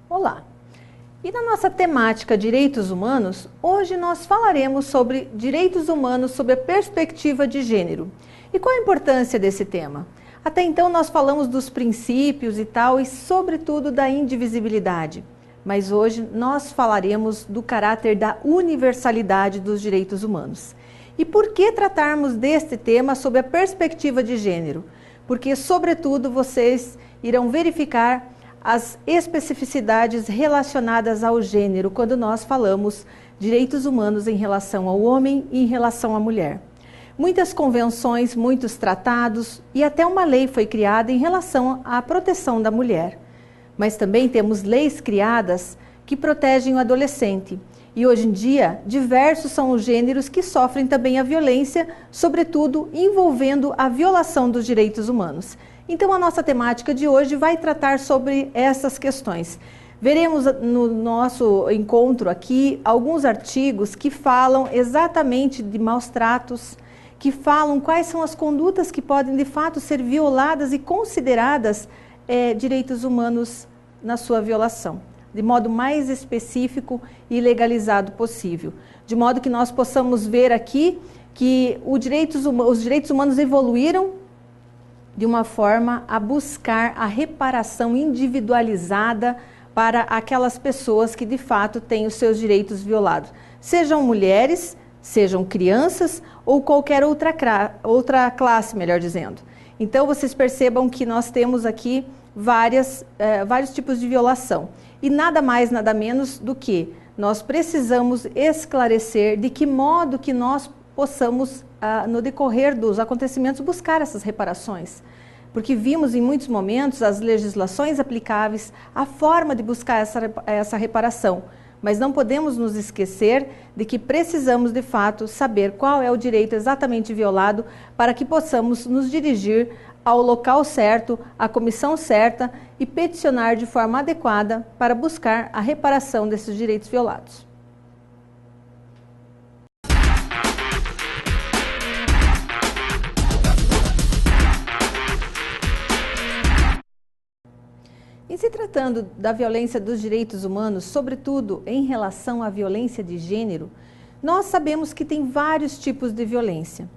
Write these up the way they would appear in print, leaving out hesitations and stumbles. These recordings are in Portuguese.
Olá! E na nossa temática Direitos Humanos, hoje nós falaremos sobre direitos humanos sob a perspectiva de gênero. E qual a importância desse tema? Até então nós falamos dos princípios e tal, e sobretudo da indivisibilidade. Mas hoje nós falaremos do caráter da universalidade dos direitos humanos. E por que tratarmos deste tema sob a perspectiva de gênero? Porque, sobretudo, vocês irão verificar as especificidades relacionadas ao gênero quando nós falamos direitos humanos em relação ao homem e em relação à mulher. Muitas convenções, muitos tratados e até uma lei foi criada em relação à proteção da mulher. Mas também temos leis criadas que protegem o adolescente. E hoje em dia, diversos são os gêneros que sofrem também a violência, sobretudo envolvendo a violação dos direitos humanos. Então a nossa temática de hoje vai tratar sobre essas questões. Veremos no nosso encontro aqui alguns artigos que falam exatamente de maus tratos, que falam quais são as condutas que podem de fato ser violadas e consideradas direitos humanos na sua violação, de modo mais específico e legalizado possível. De modo que nós possamos ver aqui que os direitos humanos evoluíram de uma forma a buscar a reparação individualizada para aquelas pessoas que de fato têm os seus direitos violados. Sejam mulheres, sejam crianças ou qualquer outra classe, melhor dizendo. Então vocês percebam que nós temos aqui vários tipos de violação. E nada mais, nada menos do que nós precisamos esclarecer de que modo que nós possamos, no decorrer dos acontecimentos, buscar essas reparações. Porque vimos em muitos momentos as legislações aplicáveis, a forma de buscar essa reparação. Mas não podemos nos esquecer de que precisamos, de fato, saber qual é o direito exatamente violado para que possamos nos dirigir ao local certo, à comissão certa e peticionar de forma adequada para buscar a reparação desses direitos violados. Em se tratando da violência dos direitos humanos, sobretudo em relação à violência de gênero, nós sabemos que tem vários tipos de violência.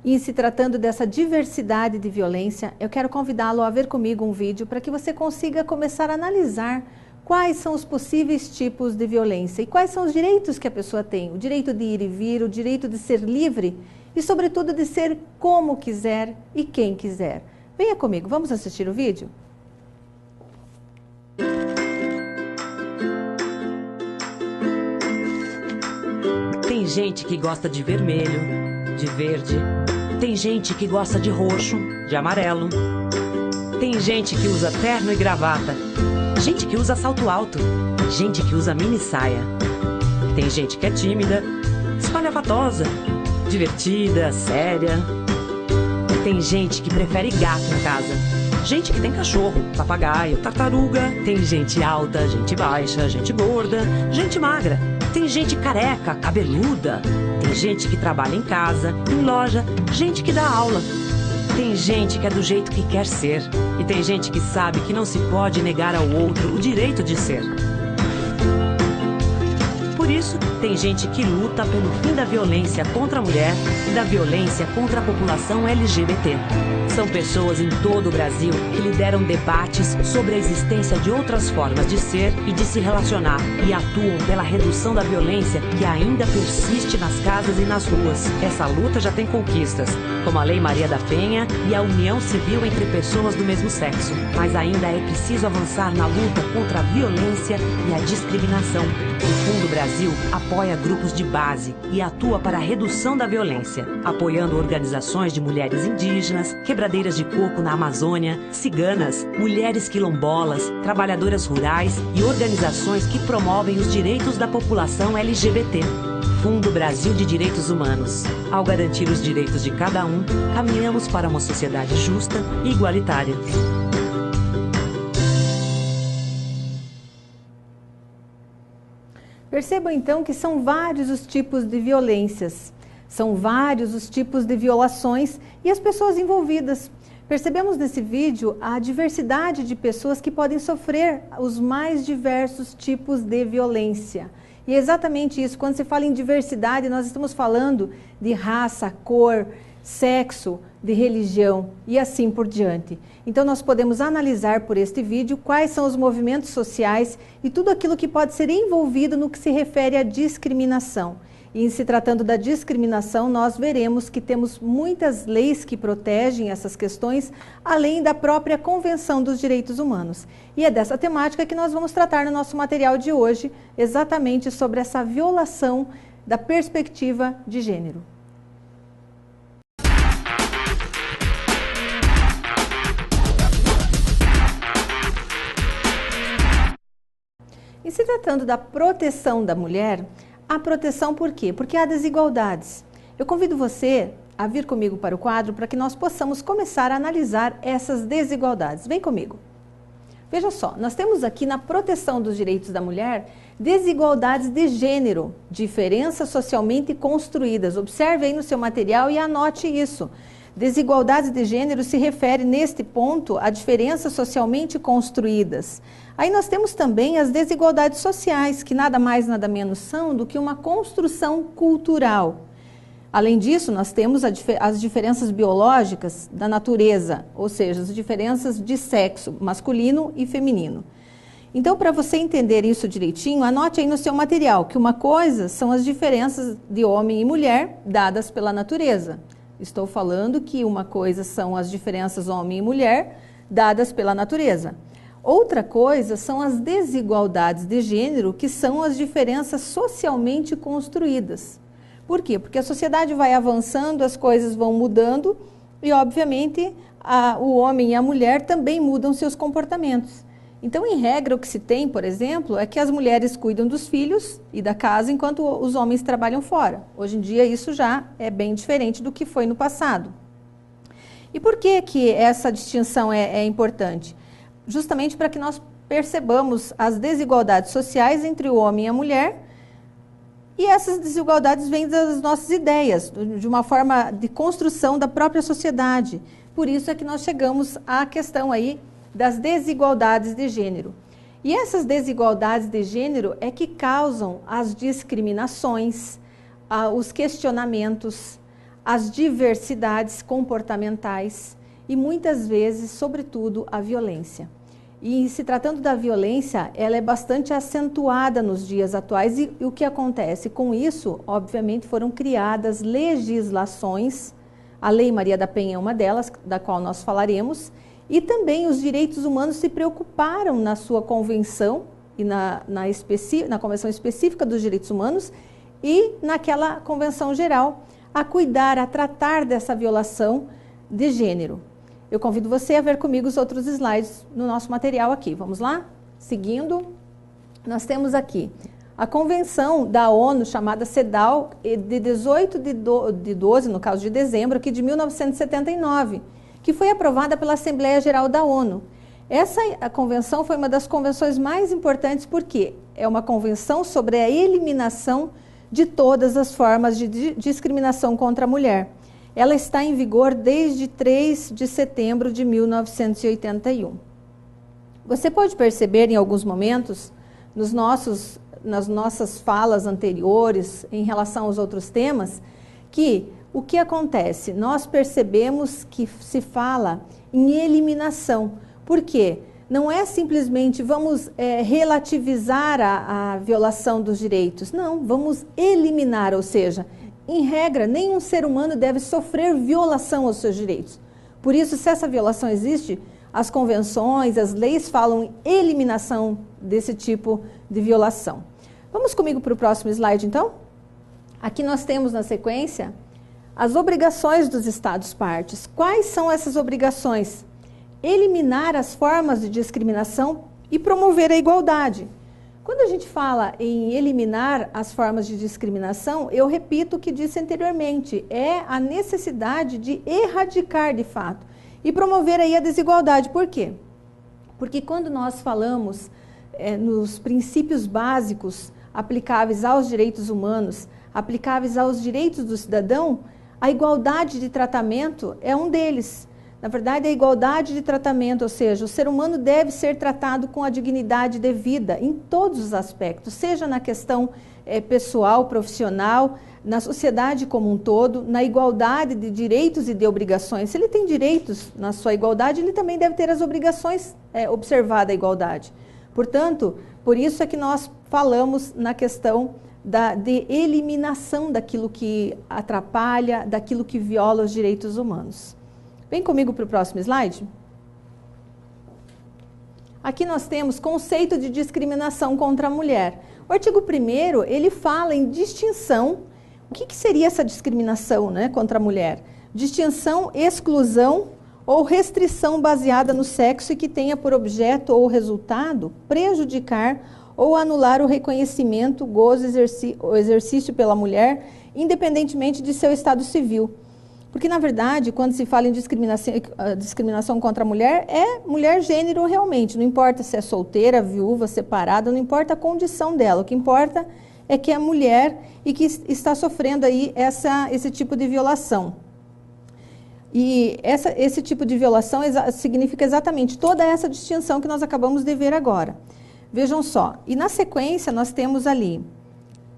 E em se tratando dessa diversidade de violência, eu quero convidá-lo a ver comigo um vídeo para que você consiga começar a analisar quais são os possíveis tipos de violência e quais são os direitos que a pessoa tem. O direito de ir e vir, o direito de ser livre e, sobretudo, de ser como quiser e quem quiser. Venha comigo, vamos assistir o vídeo? Tem gente que gosta de vermelho, de verde. Tem gente que gosta de roxo, de amarelo. Tem gente que usa terno e gravata. Gente que usa salto alto. Gente que usa mini saia. Tem gente que é tímida, espalhafatosa, divertida, séria. Tem gente que prefere gato em casa. Gente que tem cachorro, papagaio, tartaruga. Tem gente alta, gente baixa, gente gorda, gente magra. Tem gente careca, cabeluda. Tem gente que trabalha em casa, em loja, gente que dá aula. Tem gente que é do jeito que quer ser. E tem gente que sabe que não se pode negar ao outro o direito de ser. Por isso, tem gente que luta pelo fim da violência contra a mulher e da violência contra a população LGBT. São pessoas em todo o Brasil que lideram debates sobre a existência de outras formas de ser e de se relacionar e atuam pela redução da violência que ainda persiste nas casas e nas ruas. Essa luta já tem conquistas, como a Lei Maria da Penha e a união civil entre pessoas do mesmo sexo. Mas ainda é preciso avançar na luta contra a violência e a discriminação. O Fundo Brasil apoia grupos de base e atua para a redução da violência, apoiando organizações de mulheres indígenas, quebradeiras de coco na Amazônia, ciganas, mulheres quilombolas, trabalhadoras rurais e organizações que promovem os direitos da população LGBT. Fundo Brasil de Direitos Humanos. Ao garantir os direitos de cada um, caminhamos para uma sociedade justa e igualitária. Percebam então que são vários os tipos de violências, são vários os tipos de violações e as pessoas envolvidas. Percebemos nesse vídeo a diversidade de pessoas que podem sofrer os mais diversos tipos de violência. E é exatamente isso, quando se fala em diversidade, nós estamos falando de raça, cor, sexo, de religião e assim por diante. Então nós podemos analisar por este vídeo quais são os movimentos sociais e tudo aquilo que pode ser envolvido no que se refere à discriminação. E em se tratando da discriminação, nós veremos que temos muitas leis que protegem essas questões, além da própria Convenção dos Direitos Humanos. E é dessa temática que nós vamos tratar no nosso material de hoje, exatamente sobre essa violação da perspectiva de gênero. E se tratando da proteção da mulher, a proteção por quê? Porque há desigualdades. Eu convido você a vir comigo para o quadro para que nós possamos começar a analisar essas desigualdades. Vem comigo. Veja só, nós temos aqui na proteção dos direitos da mulher desigualdades de gênero, diferenças socialmente construídas. Observe aí no seu material e anote isso. Desigualdades de gênero se refere, neste ponto, a diferenças socialmente construídas. Aí nós temos também as desigualdades sociais, que nada mais, nada menos são do que uma construção cultural. Além disso, nós temos as diferenças biológicas da natureza, ou seja, as diferenças de sexo, masculino e feminino. Então, para você entender isso direitinho, anote aí no seu material que uma coisa são as diferenças de homem e mulher dadas pela natureza. Estou falando que uma coisa são as diferenças homem e mulher dadas pela natureza. Outra coisa são as desigualdades de gênero, que são as diferenças socialmente construídas. Por quê? Porque a sociedade vai avançando, as coisas vão mudando e, obviamente, o homem e a mulher também mudam seus comportamentos. Então, em regra, o que se tem, por exemplo, é que as mulheres cuidam dos filhos e da casa enquanto os homens trabalham fora. Hoje em dia, isso já é bem diferente do que foi no passado. E por que essa distinção é importante? Justamente para que nós percebamos as desigualdades sociais entre o homem e a mulher, e essas desigualdades vêm das nossas ideias, de uma forma de construção da própria sociedade. Por isso é que nós chegamos à questão aí das desigualdades de gênero. E essas desigualdades de gênero é que causam as discriminações, os questionamentos, as diversidades comportamentais e muitas vezes, sobretudo, a violência. E se tratando da violência, ela é bastante acentuada nos dias atuais e o que acontece? Com isso, obviamente, foram criadas legislações, a Lei Maria da Penha é uma delas, da qual nós falaremos, e também os direitos humanos se preocuparam na sua convenção, e na Convenção Específica dos Direitos Humanos e naquela Convenção Geral, a cuidar, a tratar dessa violação de gênero. Eu convido você a ver comigo os outros slides no nosso material aqui. Vamos lá? Seguindo, nós temos aqui a Convenção da ONU, chamada CEDAW, de 18 de 12, no caso de dezembro, aqui de 1979, que foi aprovada pela Assembleia Geral da ONU. A convenção foi uma das convenções mais importantes porque é uma convenção sobre a eliminação de todas as formas de discriminação contra a mulher. Ela está em vigor desde 3 de setembro de 1981. Você pode perceber em alguns momentos, nas nossas falas anteriores, em relação aos outros temas, que o que acontece? Nós percebemos que se fala em eliminação. Por quê? Não é simplesmente vamos relativizar a violação dos direitos. Não, vamos eliminar, ou seja, em regra, nenhum ser humano deve sofrer violação aos seus direitos. Por isso, se essa violação existe, as convenções, as leis falam em eliminação desse tipo de violação. Vamos comigo para o próximo slide, então? Aqui nós temos na sequência as obrigações dos Estados-partes. Quais são essas obrigações? Eliminar as formas de discriminação e promover a igualdade. Quando a gente fala em eliminar as formas de discriminação, eu repito o que disse anteriormente, é a necessidade de erradicar de fato e promover aí a desigualdade. Por quê? Porque quando nós falamos nos princípios básicos aplicáveis aos direitos humanos, aplicáveis aos direitos do cidadão, a igualdade de tratamento é um deles. Na verdade, é a igualdade de tratamento, ou seja, o ser humano deve ser tratado com a dignidade devida em todos os aspectos, seja na questão pessoal, profissional, na sociedade como um todo, na igualdade de direitos e de obrigações. Se ele tem direitos na sua igualdade, ele também deve ter as obrigações, observada a igualdade. Portanto, por isso é que nós falamos na questão de eliminação daquilo que atrapalha, daquilo que viola os direitos humanos. Vem comigo para o próximo slide. Aqui nós temos conceito de discriminação contra a mulher. O artigo 1º, ele fala em distinção. O que seria essa discriminação, né, contra a mulher? Distinção, exclusão ou restrição baseada no sexo e que tenha por objeto ou resultado prejudicar ou anular o reconhecimento, gozo ou exercício pela mulher, independentemente de seu estado civil. Porque, na verdade, quando se fala em discriminação contra a mulher, é mulher gênero realmente. Não importa se é solteira, viúva, separada, não importa a condição dela. O que importa é que é mulher e que está sofrendo aí esse tipo de violação. E esse tipo de violação significa exatamente toda essa distinção que nós acabamos de ver agora. Vejam só, e na sequência nós temos ali,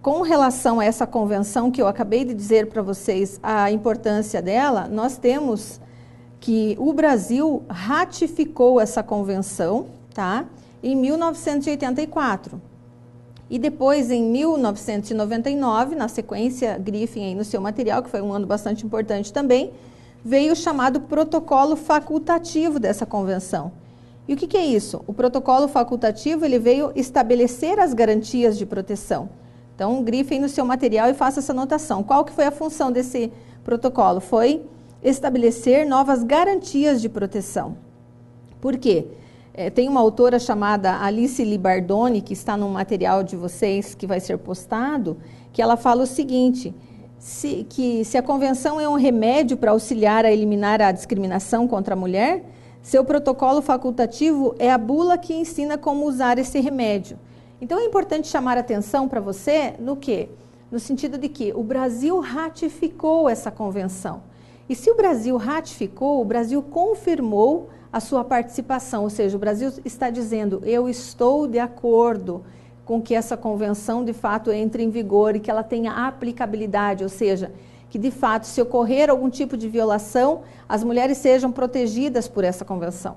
com relação a essa convenção que eu acabei de dizer para vocês, a importância dela, nós temos que o Brasil ratificou essa convenção, tá, em 1984. E depois, em 1999, na sequência, grifem aí no seu material, que foi um ano bastante importante também, veio o chamado protocolo facultativo dessa convenção. E o que é isso? O protocolo facultativo, ele veio estabelecer as garantias de proteção. Então, grifem no seu material e faça essa anotação. Qual que foi a função desse protocolo? Foi estabelecer novas garantias de proteção. Por quê? Tem uma autora chamada Alice Libardoni, que está no material de vocês, que vai ser postado, que ela fala o seguinte, se a convenção é um remédio para auxiliar a eliminar a discriminação contra a mulher, seu protocolo facultativo é a bula que ensina como usar esse remédio. Então, é importante chamar atenção para você no quê? No sentido de que o Brasil ratificou essa convenção. E se o Brasil ratificou, o Brasil confirmou a sua participação, ou seja, o Brasil está dizendo, eu estou de acordo com que essa convenção de fato entre em vigor e que ela tenha aplicabilidade, ou seja, que de fato se ocorrer algum tipo de violação, as mulheres sejam protegidas por essa convenção.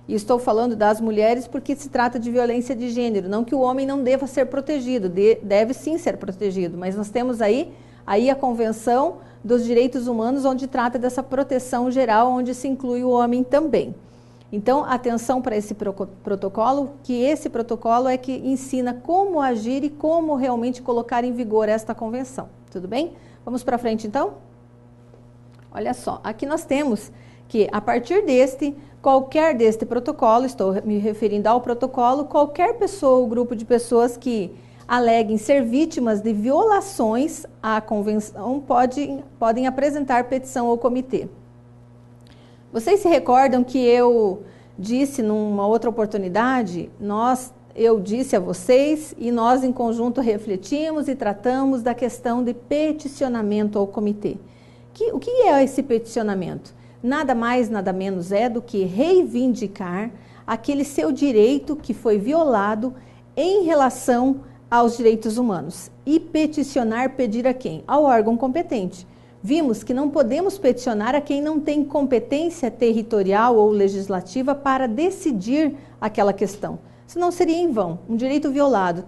E estou falando das mulheres porque se trata de violência de gênero, não que o homem não deva ser protegido, deve sim ser protegido, mas nós temos aí a Convenção dos Direitos Humanos, onde trata dessa proteção geral, onde se inclui o homem também. Então, atenção para esse protocolo, que esse protocolo é que ensina como agir e como realmente colocar em vigor esta convenção. Tudo bem? Vamos para frente, então? Olha só, aqui nós temos que, a partir qualquer deste protocolo, estou me referindo ao protocolo, qualquer pessoa ou grupo de pessoas que aleguem ser vítimas de violações à convenção podem apresentar petição ao comitê. Vocês se recordam que eu disse numa outra oportunidade, eu disse a vocês e nós em conjunto refletimos e tratamos da questão de peticionamento ao comitê. O que é esse peticionamento? Nada mais, nada menos é do que reivindicar aquele seu direito que foi violado em relação aos direitos humanos. E peticionar, pedir a quem? Ao órgão competente. Vimos que não podemos peticionar a quem não tem competência territorial ou legislativa para decidir aquela questão. Senão seria em vão. Um direito violado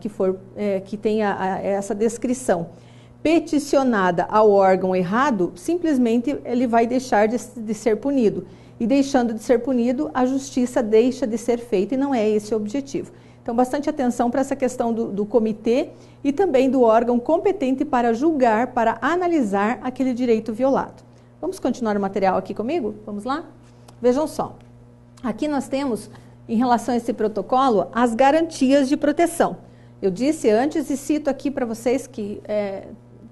que tenha essa descrição peticionada ao órgão errado, simplesmente ele vai deixar de ser punido. E deixando de ser punido, a justiça deixa de ser feita e não é esse o objetivo. Então, bastante atenção para essa questão do comitê e também do órgão competente para julgar, para analisar aquele direito violado. Vamos continuar o material aqui comigo? Vamos lá? Vejam só. Aqui nós temos, em relação a esse protocolo, as garantias de proteção. Eu disse antes e cito aqui para vocês que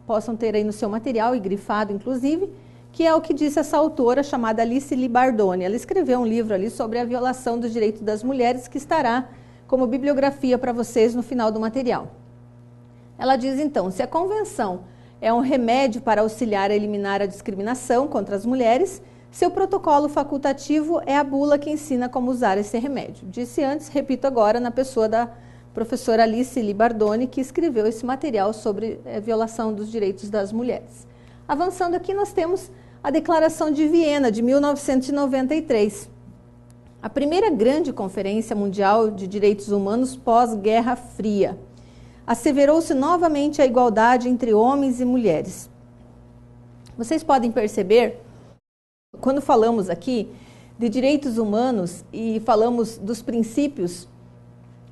possam ter aí no seu material, e grifado inclusive, que é o que disse essa autora chamada Alice Libardoni. Ela escreveu um livro ali sobre a violação dos direitos das mulheres, que estará como bibliografia para vocês no final do material. Ela diz então, se a convenção é um remédio para auxiliar a eliminar a discriminação contra as mulheres, Seu protocolo facultativo é a bula que ensina como usar esse remédio. Disse antes, repito agora, na pessoa da professora Alice Libardoni, que escreveu esse material sobre violação dos direitos das mulheres. Avançando aqui, nós temos a Declaração de Viena, de 1993. A primeira grande conferência mundial de direitos humanos pós-Guerra Fria. Asseverou-se novamente a igualdade entre homens e mulheres. Vocês podem perceber, quando falamos aqui de direitos humanos e falamos dos princípios,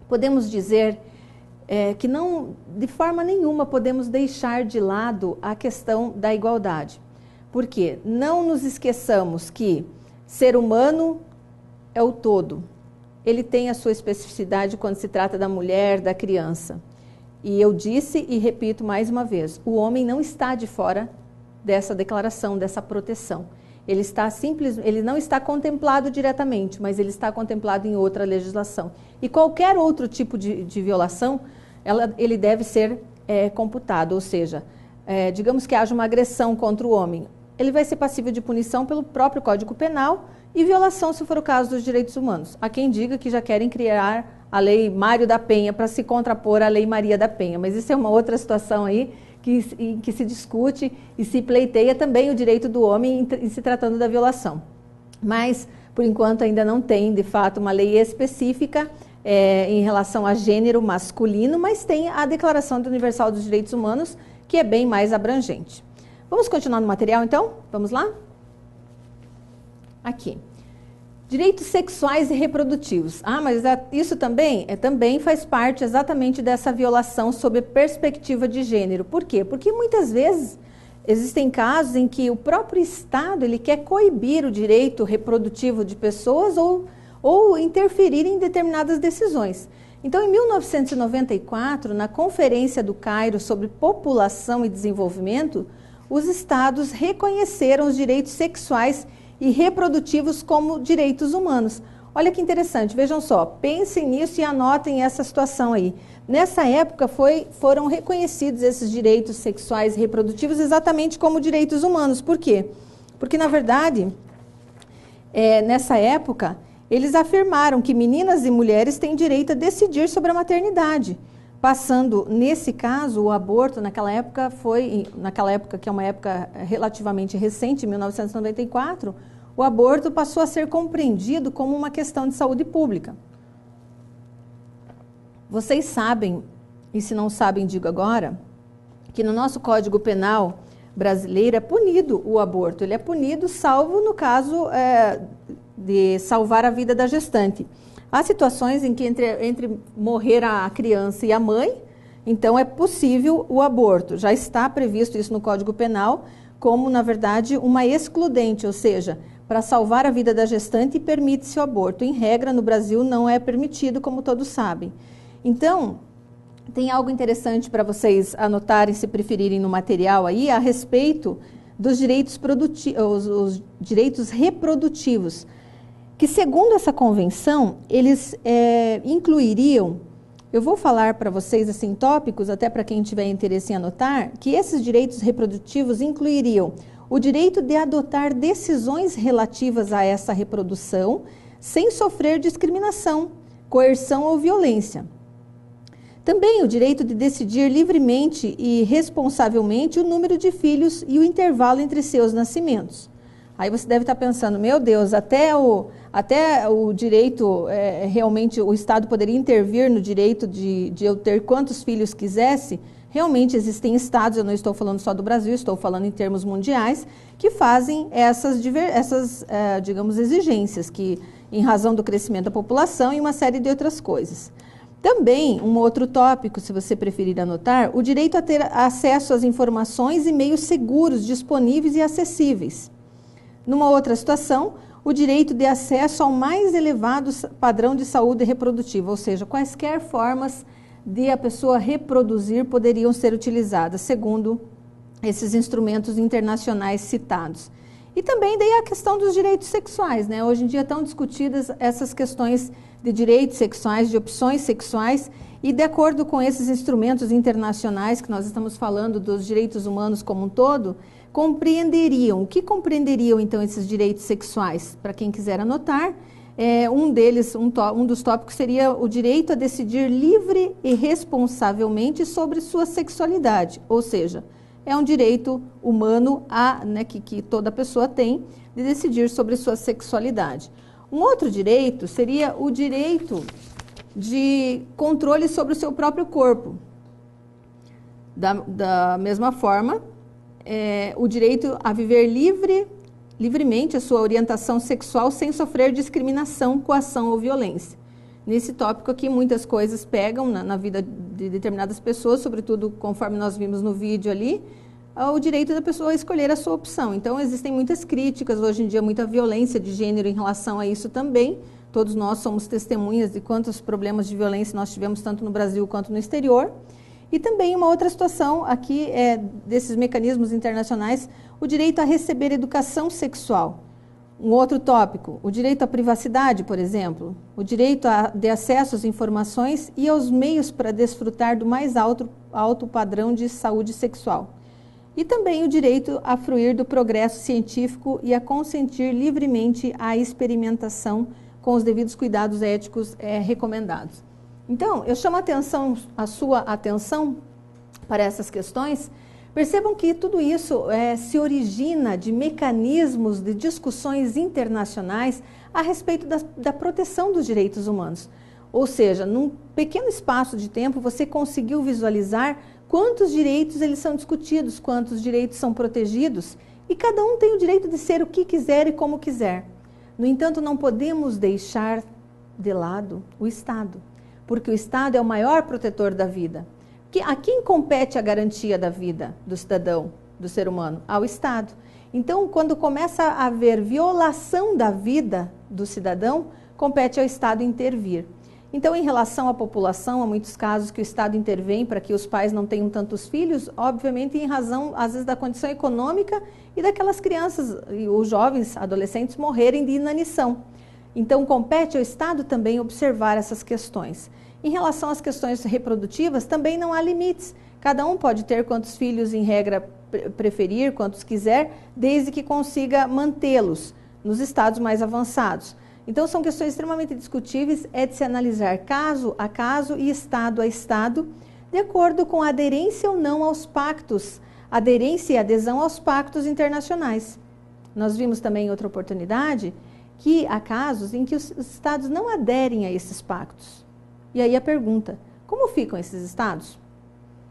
podemos dizer que não, de forma nenhuma, podemos deixar de lado a questão da igualdade. Por quê? Não nos esqueçamos que ser humano é o todo. Ele tem a sua especificidade quando se trata da mulher, da criança. E eu disse e repito mais uma vez, o homem não está de fora dessa declaração, dessa proteção. Ele não está contemplado diretamente, mas ele está contemplado em outra legislação. E qualquer outro tipo de violação, ele deve ser computado, ou seja, digamos que haja uma agressão contra o homem, ele vai ser passível de punição pelo próprio Código Penal e violação, se for o caso, dos direitos humanos. Há quem diga que já querem criar a Lei Mário da Penha para se contrapor à Lei Maria da Penha, mas isso é uma outra situação aí que se discute e se pleiteia também o direito do homem em se tratando da violação. Mas, por enquanto, ainda não tem, de fato, uma lei específica em relação a gênero masculino, mas tem a Declaração Universal dos Direitos Humanos, que é bem mais abrangente. Vamos continuar no material, então? Vamos lá? Aqui. Direitos sexuais e reprodutivos. Ah, mas isso também faz parte exatamente dessa violação sob a perspectiva de gênero. Por quê? Porque muitas vezes existem casos em que o próprio Estado ele quer coibir o direito reprodutivo de pessoas ou interferir em determinadas decisões. Então, em 1994, na Conferência do Cairo sobre População e Desenvolvimento, os Estados reconheceram os direitos sexuais e reprodutivos como direitos humanos. Olha que interessante, vejam só, pensem nisso e anotem essa situação aí. Nessa época foram reconhecidos esses direitos sexuais e reprodutivos exatamente como direitos humanos. Por quê? Porque, na verdade, nessa época, eles afirmaram que meninas e mulheres têm direito a decidir sobre a maternidade. Passando, nesse caso, o aborto, naquela época, que é uma época relativamente recente, 1994, o aborto passou a ser compreendido como uma questão de saúde pública. Vocês sabem, e se não sabem, digo agora, que no nosso Código Penal brasileiro é punido o aborto. Ele é punido, salvo no caso de salvar a vida da gestante. Há situações em que entre morrer a criança e a mãe, então é possível o aborto. Já está previsto isso no Código Penal como, na verdade, uma excludente, ou seja, para salvar a vida da gestante permite-se o aborto. Em regra, no Brasil não é permitido, como todos sabem. Então, tem algo interessante para vocês anotarem, se preferirem, no material aí, a respeito dos direitos os direitos reprodutivos, que, segundo essa convenção, eles incluiriam, eu vou falar para vocês assim, tópicos, até para quem tiver interesse em anotar, que esses direitos reprodutivos incluiriam o direito de adotar decisões relativas a essa reprodução, sem sofrer discriminação, coerção ou violência. Também o direito de decidir livremente e responsavelmente o número de filhos e o intervalo entre seus nascimentos. Aí você deve estar pensando, meu Deus, até o direito, realmente o Estado poderia intervir no direito de eu ter quantos filhos quisesse. Realmente existem estados, eu não estou falando só do Brasil, estou falando em termos mundiais, que fazem essas digamos, exigências, que em razão do crescimento da população e uma série de outras coisas. Também, um outro tópico, se você preferir anotar, o direito a ter acesso às informações e meios seguros, disponíveis e acessíveis. Numa outra situação, o direito de acesso ao mais elevado padrão de saúde reprodutiva, ou seja, quaisquer formas de a pessoa reproduzir poderiam ser utilizadas, segundo esses instrumentos internacionais citados. E também daí a questão dos direitos sexuais, né? Hoje em dia estão discutidas essas questões de direitos sexuais, de opções sexuais, E de acordo com esses instrumentos internacionais que nós estamos falando dos direitos humanos como um todo, o que compreenderiam então esses direitos sexuais? Para quem quiser anotar, um dos tópicos seria o direito a decidir livre e responsavelmente sobre sua sexualidade, ou seja, é um direito humano que toda pessoa tem de decidir sobre sua sexualidade. Um outro direito seria o direito de controle sobre o seu próprio corpo. Da mesma forma, o direito a viver livremente a sua orientação sexual sem sofrer discriminação, coação ou violência. Nesse tópico aqui, muitas coisas pegam na vida de determinadas pessoas, sobretudo conforme nós vimos no vídeo ali, o direito da pessoa escolher a sua opção. Então, existem muitas críticas, hoje em dia, muita violência de gênero em relação a isso também. Todos nós somos testemunhas de quantos problemas de violência nós tivemos, tanto no Brasil quanto no exterior. E também uma outra situação aqui desses mecanismos internacionais, o direito a receber educação sexual. Um outro tópico, o direito à privacidade, por exemplo, o direito de acesso às informações e aos meios para desfrutar do mais alto padrão de saúde sexual. E também o direito a fruir do progresso científico e a consentir livremente à experimentação com os devidos cuidados éticos recomendados. Então, eu chamo a sua atenção para essas questões. Percebam que tudo isso se origina de mecanismos de discussões internacionais a respeito da proteção dos direitos humanos. Ou seja, num pequeno espaço de tempo, você conseguiu visualizar quantos direitos eles são discutidos, quantos direitos são protegidos, e cada um tem o direito de ser o que quiser e como quiser. No entanto, não podemos deixar de lado o Estado, porque o Estado é o maior protetor da vida. A quem compete a garantia da vida do cidadão, do ser humano? Ao Estado. Então, quando começa a haver violação da vida do cidadão, compete ao Estado intervir. Então, em relação à população, há muitos casos que o Estado intervém para que os pais não tenham tantos filhos, obviamente em razão, às vezes, da condição econômica e daquelas crianças e os jovens, adolescentes, morrerem de inanição. Então, compete ao Estado também observar essas questões. Em relação às questões reprodutivas, também não há limites. Cada um pode ter quantos filhos, em regra, preferir, quantos quiser, desde que consiga mantê-los nos estados mais avançados. Então, são questões extremamente discutíveis, de se analisar caso a caso e estado a estado, de acordo com a aderência ou não aos pactos, aderência e adesão aos pactos internacionais. Nós vimos também em outra oportunidade que há casos em que os estados não aderem a esses pactos. E aí a pergunta, como ficam esses estados?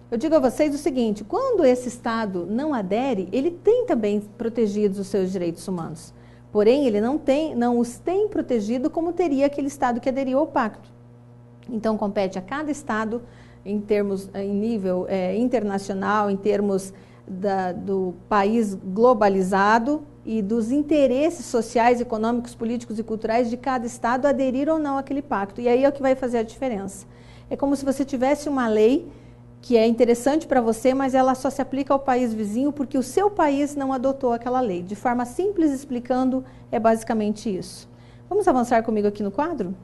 Eu digo a vocês o seguinte, quando esse estado não adere, ele tem também protegidos os seus direitos humanos. Porém, ele não os tem protegido como teria aquele estado que aderiu ao pacto. Então, compete a cada estado, em nível internacional, em termos do país globalizado e dos interesses sociais, econômicos, políticos e culturais de cada estado aderir ou não àquele pacto. E aí é o que vai fazer a diferença. É como se você tivesse uma lei que é interessante para você, mas ela só se aplica ao país vizinho porque o seu país não adotou aquela lei. De forma simples, explicando, é basicamente isso. Vamos avançar comigo aqui no quadro?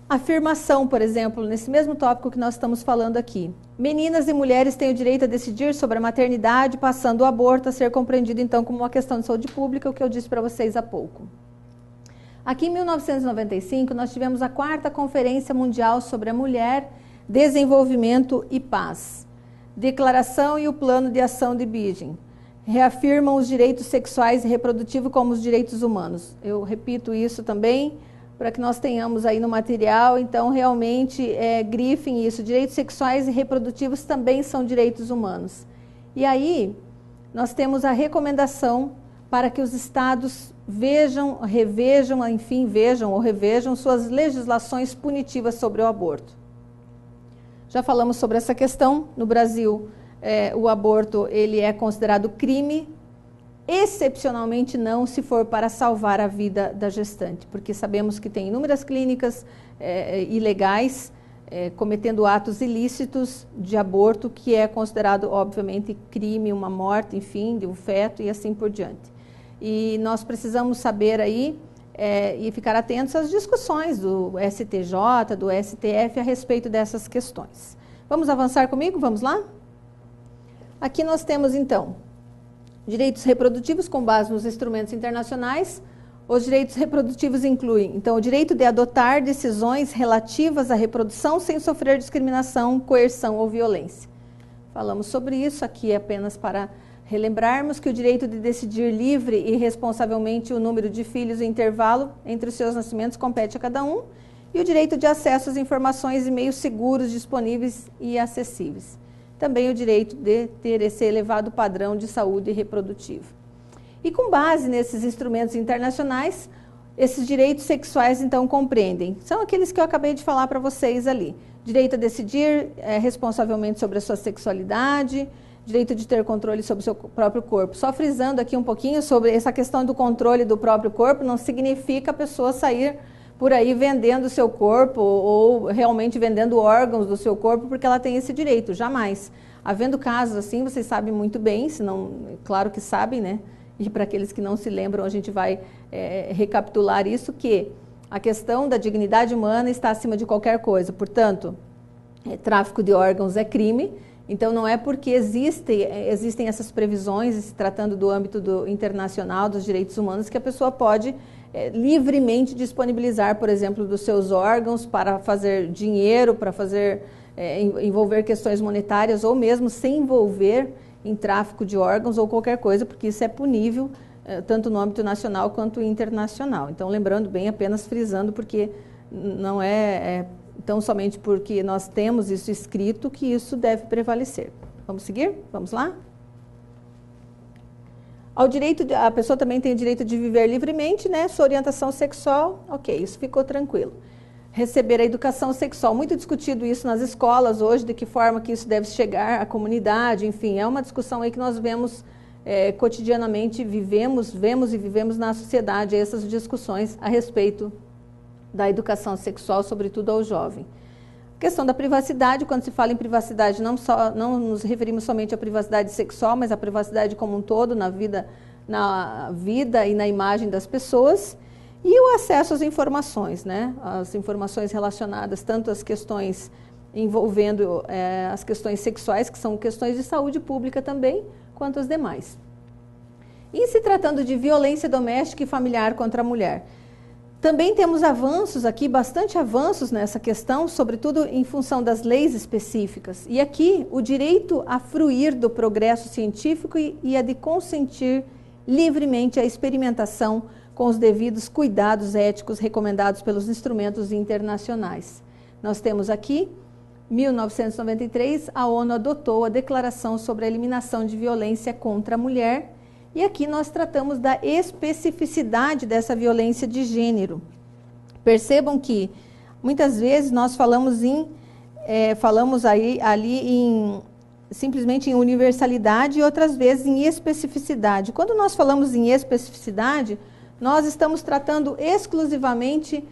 Afirmação, por exemplo, nesse mesmo tópico que nós estamos falando aqui. Meninas e mulheres têm o direito a decidir sobre a maternidade, passando o aborto a ser compreendido, então, como uma questão de saúde pública, o que eu disse para vocês há pouco. Aqui em 1995, nós tivemos a 4ª Conferência Mundial sobre a Mulher, Desenvolvimento e Paz. Declaração e o Plano de Ação de Beijing reafirmam os direitos sexuais e reprodutivos como os direitos humanos. Eu repito isso também, para que nós tenhamos aí no material, então realmente grifem isso, direitos sexuais e reprodutivos também são direitos humanos. E aí, nós temos a recomendação para que os estados revejam ou revejam suas legislações punitivas sobre o aborto. Já falamos sobre essa questão, no Brasil o aborto ele é considerado crime, excepcionalmente não se for para salvar a vida da gestante, porque sabemos que tem inúmeras clínicas ilegais cometendo atos ilícitos de aborto, que é considerado, obviamente, crime, uma morte, enfim, de um feto e assim por diante. E nós precisamos saber aí e ficar atentos às discussões do STJ, do STF a respeito dessas questões. Vamos avançar comigo? Vamos lá? Aqui nós temos, então, direitos reprodutivos com base nos instrumentos internacionais. Os direitos reprodutivos incluem, então, o direito de adotar decisões relativas à reprodução sem sofrer discriminação, coerção ou violência. Falamos sobre isso aqui apenas para relembrarmos que o direito de decidir livre e responsavelmente o número de filhos e intervalo entre os seus nascimentos compete a cada um, e o direito de acesso às informações e meios seguros, disponíveis e acessíveis. Também o direito de ter esse elevado padrão de saúde reprodutiva. E com base nesses instrumentos internacionais, esses direitos sexuais, então, compreendem. São aqueles que eu acabei de falar para vocês ali. Direito a decidir responsavelmente sobre a sua sexualidade, direito de ter controle sobre o seu próprio corpo. Só frisando aqui um pouquinho sobre essa questão do controle do próprio corpo, não significa a pessoa sair por aí vendendo o seu corpo ou realmente vendendo órgãos do seu corpo porque ela tem esse direito, jamais. Havendo casos assim, vocês sabem muito bem, se não, claro que sabem, né? E para aqueles que não se lembram, a gente vai recapitular isso, que a questão da dignidade humana está acima de qualquer coisa. Portanto, tráfico de órgãos é crime. Então, não é porque existem essas previsões, se tratando do âmbito internacional dos direitos humanos, que a pessoa pode livremente disponibilizar, por exemplo, dos seus órgãos para fazer dinheiro, para envolver questões monetárias, ou mesmo se envolver em tráfico de órgãos ou qualquer coisa, porque isso é punível tanto no âmbito nacional quanto internacional. Então, lembrando bem, apenas frisando, porque não é tão somente porque nós temos isso escrito que isso deve prevalecer. Vamos seguir? Vamos lá? A pessoa também tem o direito de viver livremente, né? Sua orientação sexual, ok, isso ficou tranquilo. Receber a educação sexual, muito discutido isso nas escolas hoje, de que forma que isso deve chegar à comunidade, enfim, é uma discussão aí que nós vemos cotidianamente, vemos e vivemos na sociedade, essas discussões a respeito da educação sexual, sobretudo ao jovem. A questão da privacidade, quando se fala em privacidade, não nos referimos somente à privacidade sexual, mas à privacidade como um todo, na vida e na imagem das pessoas. E o acesso às informações, né? As informações relacionadas tanto às questões envolvendo as questões sexuais, que são questões de saúde pública também, quanto as demais. E se tratando de violência doméstica e familiar contra a mulher, também temos avanços aqui, bastante avanços nessa questão, sobretudo em função das leis específicas. E aqui o direito a fruir do progresso científico e a de consentir livremente a experimentação com os devidos cuidados éticos recomendados pelos instrumentos internacionais. Nós temos aqui, 1993, a ONU adotou a Declaração sobre a Eliminação de Violência contra a Mulher, e aqui nós tratamos da especificidade dessa violência de gênero. Percebam que muitas vezes nós falamos simplesmente em universalidade e outras vezes em especificidade. Quando nós falamos em especificidade, nós estamos tratando exclusivamente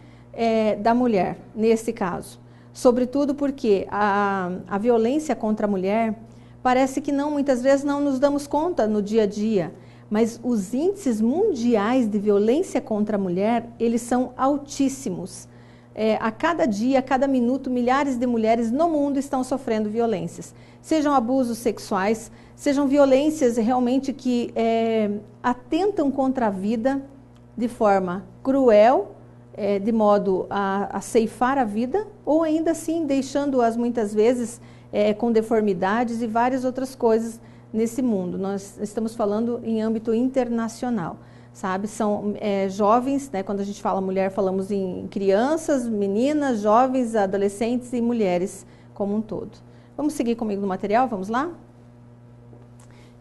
da mulher, nesse caso. Sobretudo porque a violência contra a mulher, parece que muitas vezes não nos damos conta no dia a dia, mas os índices mundiais de violência contra a mulher, eles são altíssimos. A cada dia, a cada minuto, milhares de mulheres no mundo estão sofrendo violências. Sejam abusos sexuais, sejam violências realmente que atentam contra a vida de forma cruel, de modo a ceifar a vida, ou ainda assim deixando-as muitas vezes com deformidades e várias outras coisas nesse mundo. Nós estamos falando em âmbito internacional, sabe? São jovens, né? Quando a gente fala mulher, falamos em crianças, meninas, jovens, adolescentes e mulheres como um todo. Vamos seguir comigo no material? Vamos lá?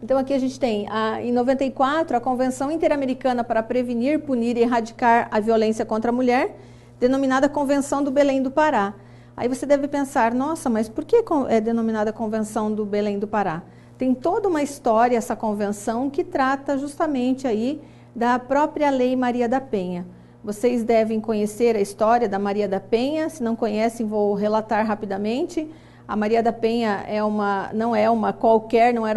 Então aqui a gente tem, em 94, a Convenção Interamericana para Prevenir, Punir e Erradicar a Violência contra a Mulher, denominada Convenção do Belém do Pará. Aí você deve pensar, nossa, mas por que é denominada Convenção do Belém do Pará? Tem toda uma história essa convenção que trata justamente aí da própria Lei Maria da Penha. Vocês devem conhecer a história da Maria da Penha, se não conhecem vou relatar rapidamente. A Maria da Penha não era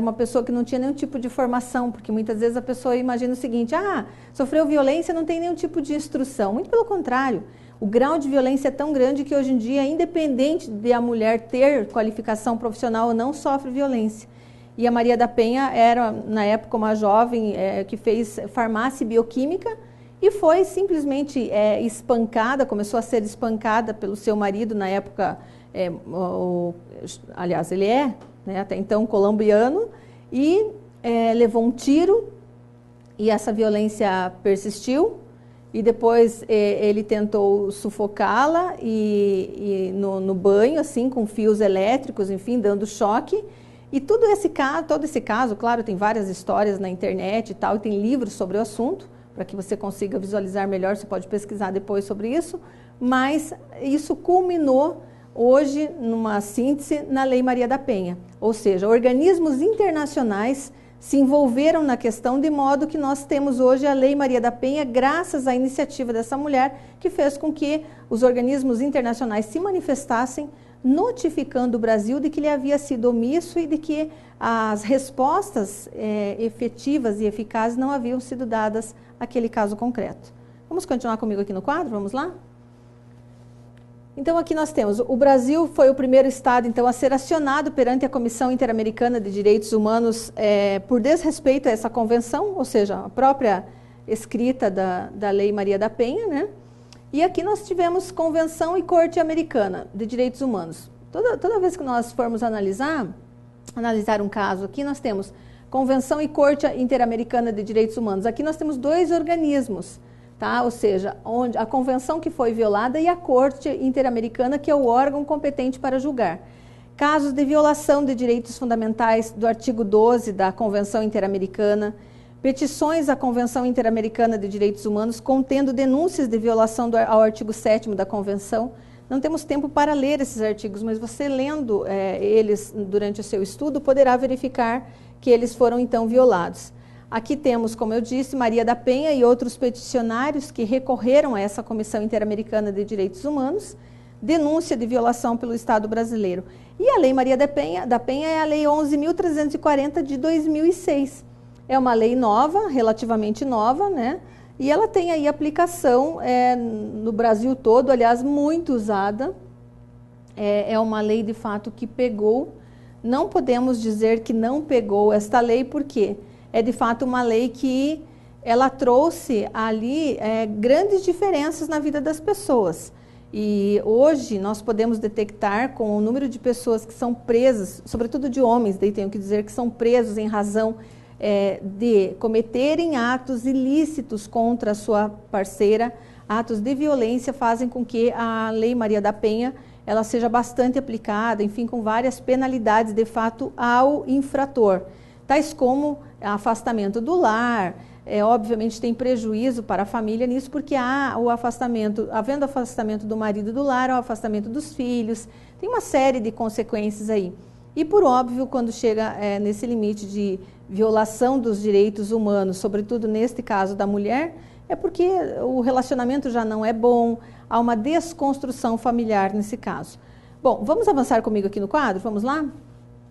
uma pessoa que não tinha nenhum tipo de formação, porque muitas vezes a pessoa imagina o seguinte, sofreu violência, não tem nenhum tipo de instrução. Muito pelo contrário, o grau de violência é tão grande que hoje em dia, independente de a mulher ter qualificação profissional ou não, sofre violência. E a Maria da Penha era, na época, uma jovem que fez farmácia e bioquímica e foi simplesmente espancada, começou a ser espancada pelo seu marido, na época, aliás, ele né, até então colombiano, e levou um tiro e essa violência persistiu. E depois ele tentou sufocá-la no banho, assim, com fios elétricos, enfim, dando choque. E todo esse caso, claro, tem várias histórias na internet e tal, e tem livros sobre o assunto, para que você consiga visualizar melhor, você pode pesquisar depois sobre isso, mas isso culminou hoje, numa síntese, na Lei Maria da Penha. Ou seja, organismos internacionais se envolveram na questão, de modo que nós temos hoje a Lei Maria da Penha, graças à iniciativa dessa mulher, que fez com que os organismos internacionais se manifestassem, notificando o Brasil de que ele havia sido omisso e de que as respostas efetivas e eficazes não haviam sido dadas àquele caso concreto. Vamos continuar comigo aqui no quadro? Vamos lá? Então, aqui nós temos, o Brasil foi o primeiro Estado, então, a ser acionado perante a Comissão Interamericana de Direitos Humanos por desrespeito a essa convenção, ou seja, a própria escrita da Lei Maria da Penha, né? E aqui nós tivemos Convenção e Corte Americana de Direitos Humanos. Toda vez que nós formos analisar um caso, aqui nós temos Convenção e Corte Interamericana de Direitos Humanos. Aqui nós temos dois organismos, tá? Ou seja, onde a convenção que foi violada e a Corte Interamericana, que é o órgão competente para julgar. Casos de violação de direitos fundamentais do artigo 12 da Convenção Interamericana, petições à Convenção Interamericana de Direitos Humanos contendo denúncias de violação ao artigo 7º da Convenção. Não temos tempo para ler esses artigos, mas você lendo eles durante o seu estudo poderá verificar que eles foram então violados. Aqui temos, como eu disse, Maria da Penha e outros peticionários que recorreram a essa Comissão Interamericana de Direitos Humanos, denúncia de violação pelo Estado brasileiro. E a Lei Maria da Penha é a Lei 11.340 de 2006. É uma lei nova, relativamente nova, né? E ela tem aí aplicação no Brasil todo, aliás, muito usada. É uma lei, de fato, que pegou. Não podemos dizer que não pegou esta lei, porque é, de fato, uma lei que ela trouxe ali grandes diferenças na vida das pessoas. E hoje nós podemos detectar com o número de pessoas que são presas, sobretudo de homens, daí tenho que dizer que são presos em razão de cometerem atos ilícitos contra a sua parceira, atos de violência, fazem com que a Lei Maria da Penha ela seja bastante aplicada, enfim, com várias penalidades de fato ao infrator, tais como afastamento do lar. Obviamente tem prejuízo para a família nisso, porque havendo afastamento do marido do lar, o afastamento dos filhos, tem uma série de consequências aí. E por óbvio, quando chega nesse limite de violação dos direitos humanos, sobretudo neste caso da mulher, é porque o relacionamento já não é bom, há uma desconstrução familiar nesse caso. Bom, vamos avançar comigo aqui no quadro? Vamos lá?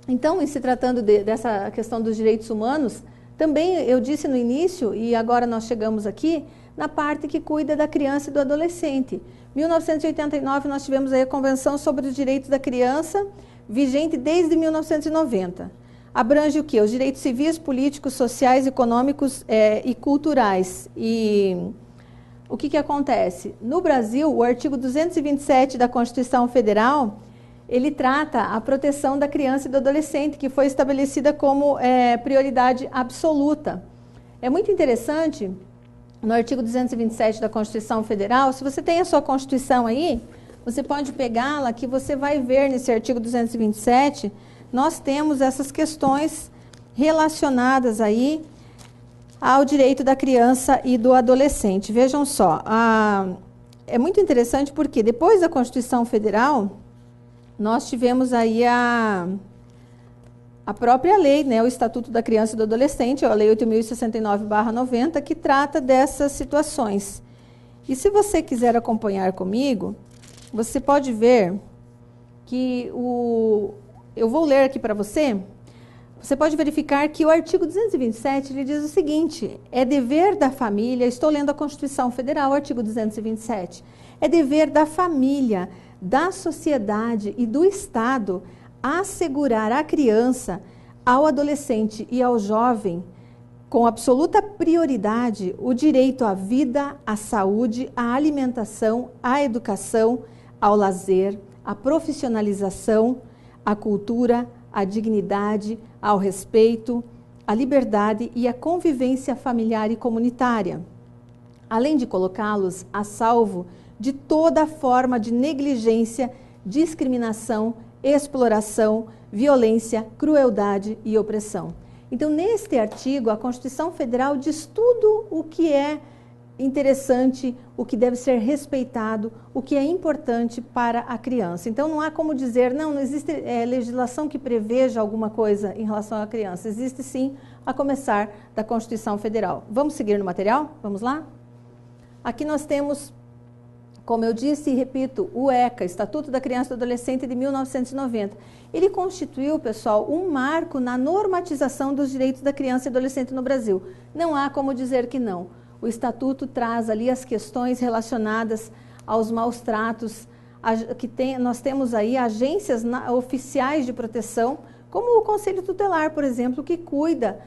Então, em se tratando dessa questão dos direitos humanos, também eu disse no início, e agora nós chegamos aqui, na parte que cuida da criança e do adolescente. Em 1989, nós tivemos aí a Convenção sobre os Direitos da Criança, vigente desde 1990. Abrange o quê? Os direitos civis, políticos, sociais, econômicos e culturais. E o que acontece? No Brasil, o artigo 227 da Constituição Federal, ele trata a proteção da criança e do adolescente, que foi estabelecida como prioridade absoluta. É muito interessante, no artigo 227 da Constituição Federal, se você tem a sua Constituição aí, você pode pegá-la, que você vai ver nesse artigo 227, nós temos essas questões relacionadas aí ao direito da criança e do adolescente. Vejam só, é muito interessante porque depois da Constituição Federal, nós tivemos aí a própria lei, né, o Estatuto da Criança e do Adolescente, a Lei 8.069/90, que trata dessas situações. E se você quiser acompanhar comigo, você pode ver que eu vou ler aqui para você. Você pode verificar que o artigo 227 ele diz o seguinte: é dever da família, estou lendo a Constituição Federal, artigo 227, é dever da família, da sociedade e do Estado assegurar à criança, ao adolescente e ao jovem, com absoluta prioridade, o direito à vida, à saúde, à alimentação, à educação, ao lazer, à profissionalização, à cultura, à dignidade, ao respeito, à liberdade e à convivência familiar e comunitária, além de colocá-los a salvo de toda forma de negligência, discriminação, exploração, violência, crueldade e opressão. Então, neste artigo, a Constituição Federal diz tudo o que é interessante, o que deve ser respeitado, o que é importante para a criança. Então, não há como dizer, não existe legislação que preveja alguma coisa em relação à criança. Existe sim, a começar da Constituição Federal. Vamos seguir no material? Vamos lá? Aqui nós temos, como eu disse e repito, o ECA, Estatuto da Criança e do Adolescente de 1990. Ele constituiu, pessoal, um marco na normatização dos direitos da criança e adolescente no Brasil. Não há como dizer que não. O Estatuto traz ali as questões relacionadas aos maus tratos, nós temos aí agências oficiais de proteção, como o Conselho Tutelar, por exemplo, que cuida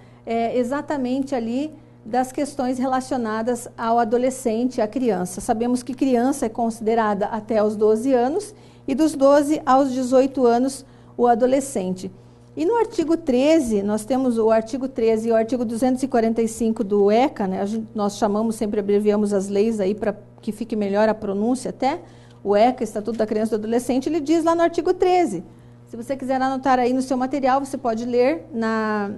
exatamente ali das questões relacionadas ao adolescente e à criança. Sabemos que criança é considerada até os 12 anos e dos 12 aos 18 anos o adolescente. E no artigo 13, nós temos o artigo 13 e o artigo 245 do ECA, né? Nós chamamos, sempre abreviamos as leis aí para que fique melhor a pronúncia até. O ECA, Estatuto da Criança e do Adolescente, ele diz lá no artigo 13. Se você quiser anotar aí no seu material, você pode ler na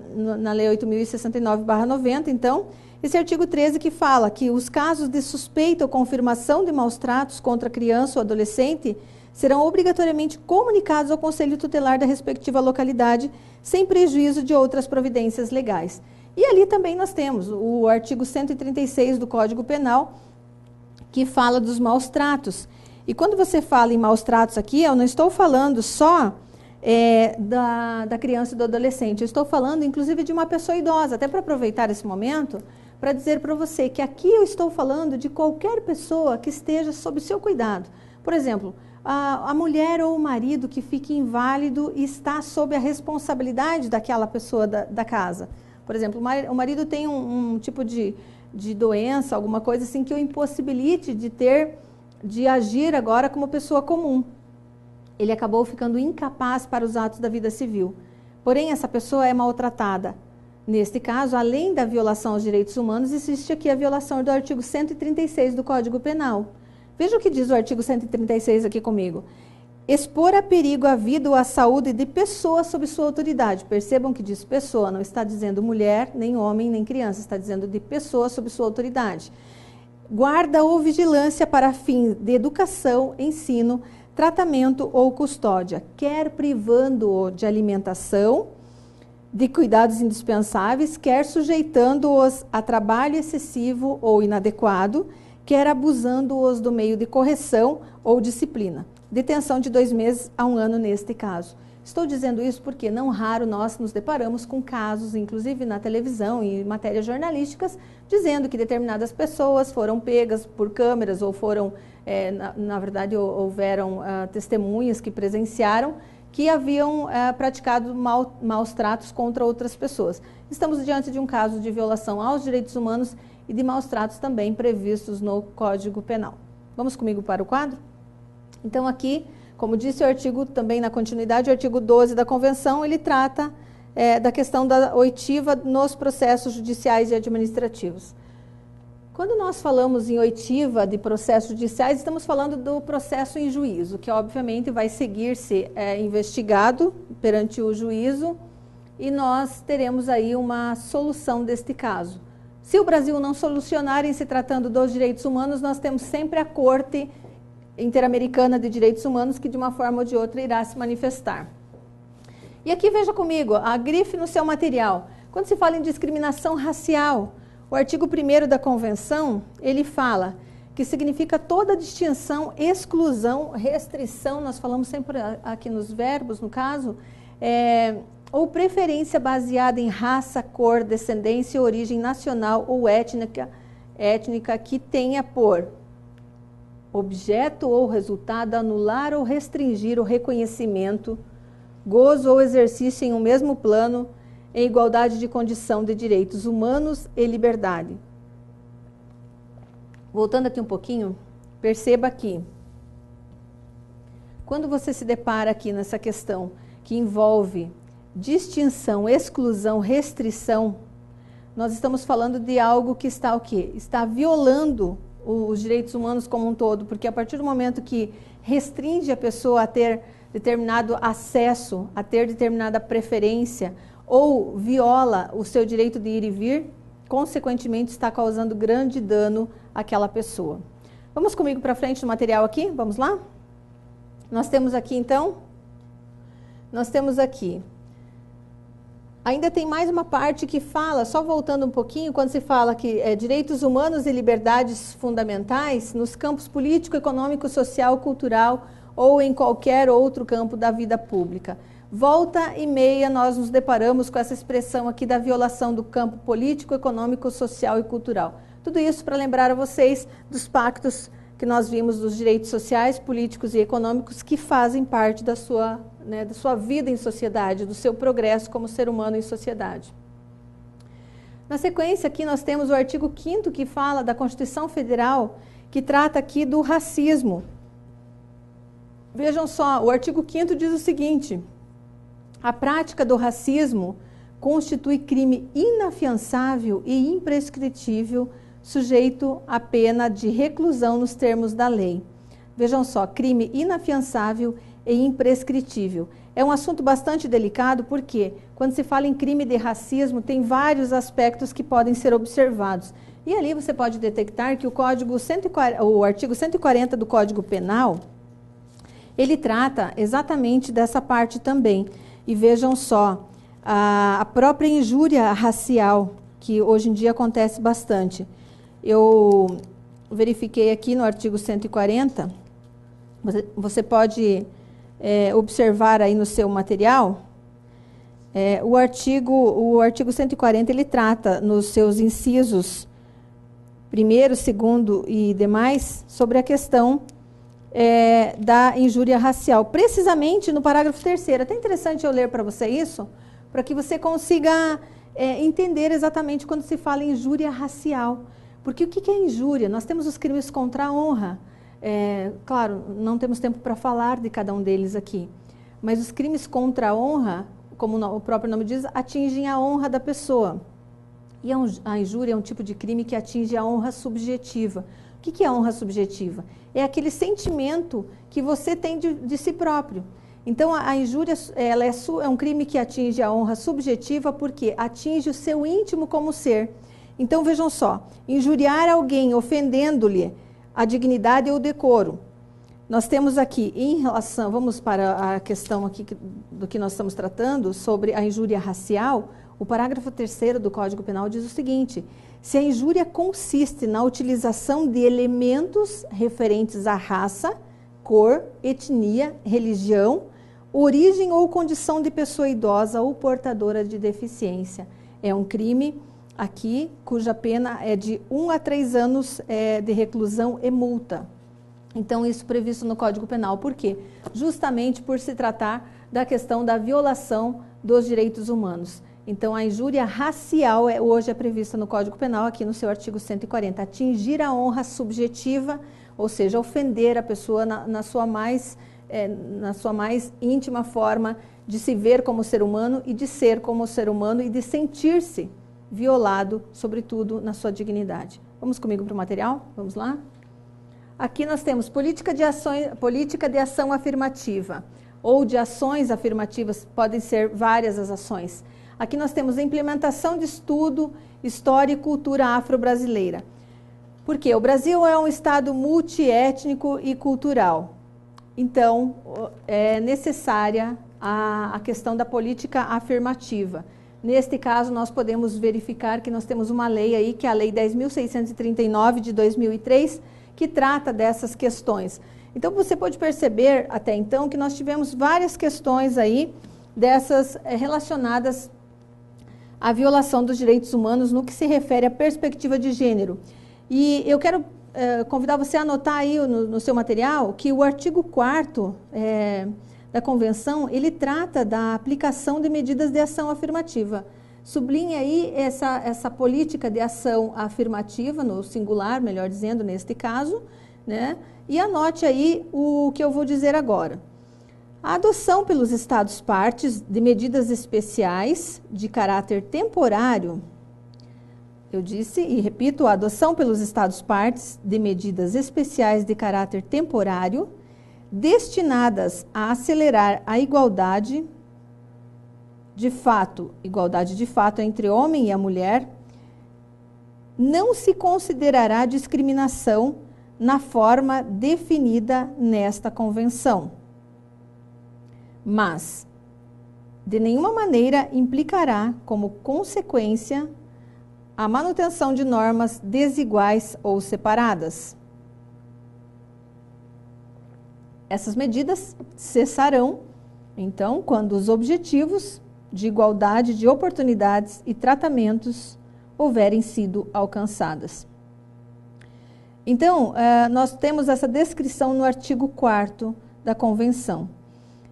Lei 8.069/90, então, esse artigo 13 que fala que os casos de suspeita ou confirmação de maus tratos contra criança ou adolescente serão obrigatoriamente comunicados ao Conselho Tutelar da respectiva localidade, sem prejuízo de outras providências legais. E ali também nós temos o artigo 136 do Código Penal, que fala dos maus tratos. E quando você fala em maus tratos aqui, eu não estou falando só da criança e do adolescente, eu estou falando inclusive de uma pessoa idosa, até para aproveitar esse momento, para dizer para você que aqui eu estou falando de qualquer pessoa que esteja sob seu cuidado. Por exemplo, a mulher ou o marido que fique inválido e está sob a responsabilidade daquela pessoa da casa. Por exemplo, o marido tem um tipo de doença, alguma coisa assim que o impossibilite de agir agora como pessoa comum. Ele acabou ficando incapaz para os atos da vida civil. Porém, essa pessoa é maltratada. Neste caso, além da violação aos direitos humanos, existe aqui a violação do artigo 136 do Código Penal. Veja o que diz o artigo 136 aqui comigo. Expor a perigo a vida ou a saúde de pessoa sob sua autoridade. Percebam que diz pessoa, não está dizendo mulher, nem homem, nem criança, está dizendo de pessoa sob sua autoridade. Guarda ou vigilância para fins de educação, ensino, tratamento ou custódia, quer privando-o de alimentação, de cuidados indispensáveis, quer sujeitando-os a trabalho excessivo ou inadequado, quer abusando-os do meio de correção ou disciplina. Detenção de 2 meses a 1 ano neste caso. Estou dizendo isso porque não raro nós nos deparamos com casos, inclusive na televisão e matérias jornalísticas, dizendo que determinadas pessoas foram pegas por câmeras ou foram, na verdade, houveram testemunhas que presenciaram que haviam praticado maus tratos contra outras pessoas. Estamos diante de um caso de violação aos direitos humanos e de maus tratos também previstos no Código Penal. Vamos comigo para o quadro? Então aqui, como disse o artigo, também na continuidade, o artigo 12 da Convenção, ele trata da questão da oitiva nos processos judiciais e administrativos. Quando nós falamos em oitiva de processos judiciais, estamos falando do processo em juízo, que obviamente vai seguir-se investigado perante o juízo e nós teremos aí uma solução deste caso. Se o Brasil não solucionar em se tratando dos direitos humanos, nós temos sempre a Corte Interamericana de Direitos Humanos, que de uma forma ou de outra irá se manifestar. E aqui veja comigo, a grife no seu material. Quando se fala em discriminação racial, o artigo 1º da Convenção, ele fala que significa toda distinção, exclusão, restrição, nós falamos sempre aqui nos verbos, no caso, ou preferência baseada em raça, cor, descendência, origem nacional ou étnica que tenha por objeto ou resultado anular ou restringir o reconhecimento, gozo ou exercício em um mesmo plano, em igualdade de condição de direitos humanos e liberdade. Voltando aqui um pouquinho, perceba aqui, quando você se depara aqui nessa questão que envolve distinção, exclusão, restrição, nós estamos falando de algo que está o quê? Está violando os direitos humanos como um todo, porque a partir do momento que restringe a pessoa a ter determinado acesso, a ter determinada preferência, ou viola o seu direito de ir e vir, consequentemente está causando grande dano àquela pessoa. Vamos comigo para frente no material aqui? Vamos lá? Nós temos aqui então, ainda tem mais uma parte que fala, só voltando um pouquinho, quando se fala que direitos humanos e liberdades fundamentais nos campos político, econômico, social, cultural ou em qualquer outro campo da vida pública. Volta e meia nós nos deparamos com essa expressão aqui da violação do campo político, econômico, social e cultural. Tudo isso para lembrar a vocês dos pactos que nós vimos dos direitos sociais, políticos e econômicos que fazem parte da sua vida em sociedade, do seu progresso como ser humano em sociedade. Na sequência aqui nós temos o artigo 5º que fala da Constituição Federal, que trata aqui do racismo. Vejam só, o artigo 5º diz o seguinte: a prática do racismo constitui crime inafiançável e imprescritível, sujeito à pena de reclusão nos termos da lei. Vejam só, crime inafiançável e imprescritível. É um assunto bastante delicado porque, quando se fala em crime de racismo, tem vários aspectos que podem ser observados. E ali você pode detectar que o artigo 140 do Código Penal, ele trata exatamente dessa parte também. E vejam só, a própria injúria racial, que hoje em dia acontece bastante. Eu verifiquei aqui no artigo 140, você pode observar aí no seu material, o artigo 140, ele trata nos seus incisos 1º, 2º e demais, sobre a questão da injúria racial, precisamente no parágrafo 3º. Até interessante eu ler para você isso, para que você consiga entender exatamente quando se fala em injúria racial. Porque o que é injúria? Nós temos os crimes contra a honra. Claro, não temos tempo para falar de cada um deles aqui, mas os crimes contra a honra, como o próprio nome diz, atingem a honra da pessoa. E a injúria é um tipo de crime que atinge a honra subjetiva. O que é a honra subjetiva? É aquele sentimento que você tem de si próprio. Então, a injúria ela é um crime que atinge a honra subjetiva porque atinge o seu íntimo como ser. Então, vejam só, injuriar alguém ofendendo-lhe a dignidade ou o decoro. Nós temos aqui, em relação, vamos para a questão aqui do que nós estamos tratando, sobre a injúria racial, o parágrafo 3º do Código Penal diz o seguinte: se a injúria consiste na utilização de elementos referentes à raça, cor, etnia, religião, origem ou condição de pessoa idosa ou portadora de deficiência, é um crime aqui cuja pena é de 1 a 3 anos de reclusão e multa. Então, isso previsto no Código Penal. Por quê? Justamente por se tratar da questão da violação dos direitos humanos. Então, a injúria racial hoje é prevista no Código Penal, aqui no seu artigo 140. Atingir a honra subjetiva, ou seja, ofender a pessoa na sua mais íntima forma de se ver como ser humano e de ser como ser humano e de sentir-se violado, sobretudo na sua dignidade. Vamos comigo para o material? Vamos lá? Aqui nós temos política de ação afirmativa, ou de ações afirmativas, podem ser várias as ações. Aqui nós temos a implementação de estudo, história e cultura afro-brasileira. Por quê? O Brasil é um estado multiétnico e cultural. Então, é necessária a questão da política afirmativa. Neste caso, nós podemos verificar que nós temos uma lei aí, que é a Lei 10.639 de 2003, que trata dessas questões. Então, você pode perceber até então que nós tivemos várias questões aí dessas relacionadas à violação dos direitos humanos no que se refere à perspectiva de gênero. E eu quero convidar você a anotar aí no seu material que o artigo 4º da Convenção, ele trata da aplicação de medidas de ação afirmativa. Sublinhe aí essa política de ação afirmativa, no singular, melhor dizendo, neste caso, né? E anote aí o que eu vou dizer agora. A adoção pelos Estados-partes de medidas especiais de caráter temporário, eu disse e repito, a adoção pelos Estados-partes de medidas especiais de caráter temporário, destinadas a acelerar a igualdade de fato entre o homem e a mulher, não se considerará discriminação na forma definida nesta convenção, mas de nenhuma maneira implicará como consequência a manutenção de normas desiguais ou separadas. Essas medidas cessarão, então, quando os objetivos de igualdade de oportunidades e tratamentos houverem sido alcançadas. Então, nós temos essa descrição no artigo 4º da Convenção.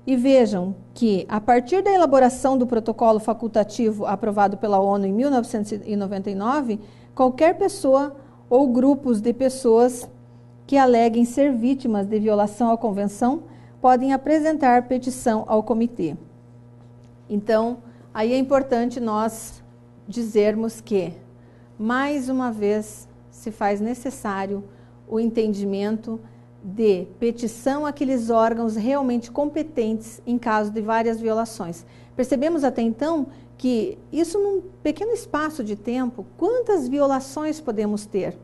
E vejam que, a partir da elaboração do protocolo facultativo aprovado pela ONU em 1999, qualquer pessoa ou grupos de pessoas que aleguem ser vítimas de violação à Convenção podem apresentar petição ao comitê. Então, aí é importante nós dizermos que, mais uma vez, se faz necessário o entendimento de petição àqueles órgãos realmente competentes em caso de várias violações. Percebemos até então que isso num pequeno espaço de tempo, quantas violações podemos ter?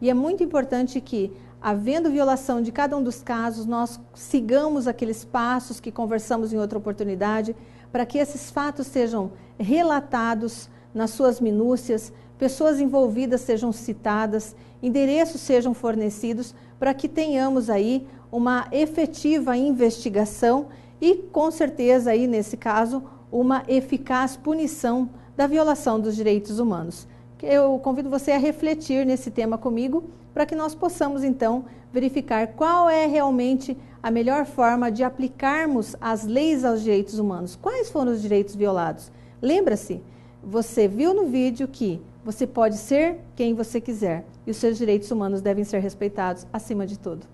E é muito importante que, havendo violação de cada um dos casos, nós sigamos aqueles passos que conversamos em outra oportunidade, para que esses fatos sejam relatados nas suas minúcias, pessoas envolvidas sejam citadas, endereços sejam fornecidos, para que tenhamos aí uma efetiva investigação e, com certeza, aí, nesse caso, uma eficaz punição da violação dos direitos humanos. Eu convido você a refletir nesse tema comigo, para que nós possamos, então, verificar qual é realmente a melhor forma de aplicarmos as leis aos direitos humanos. Quais foram os direitos violados? Lembra-se, você viu no vídeo que você pode ser quem você quiser e os seus direitos humanos devem ser respeitados acima de tudo.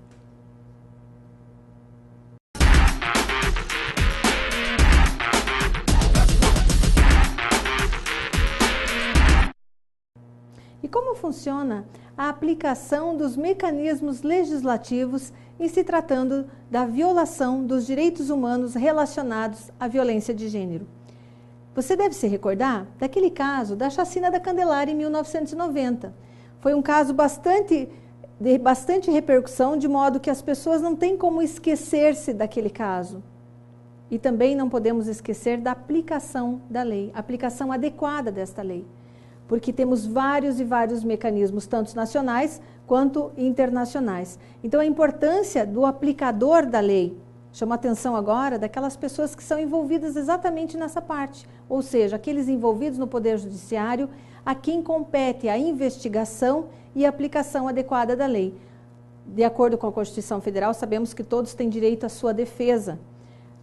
E como funciona a aplicação dos mecanismos legislativos em se tratando da violação dos direitos humanos relacionados à violência de gênero? Você deve se recordar daquele caso da chacina da Candelária em 1990. Foi um caso de bastante repercussão, de modo que as pessoas não têm como esquecer-se daquele caso. E também não podemos esquecer da aplicação da lei, a aplicação adequada desta lei. Porque temos vários e vários mecanismos, tanto nacionais quanto internacionais. Então, a importância do aplicador da lei. Chamo a atenção agora daquelas pessoas que são envolvidas exatamente nessa parte, ou seja, aqueles envolvidos no Poder Judiciário, a quem compete a investigação e a aplicação adequada da lei. De acordo com a Constituição Federal, sabemos que todos têm direito à sua defesa,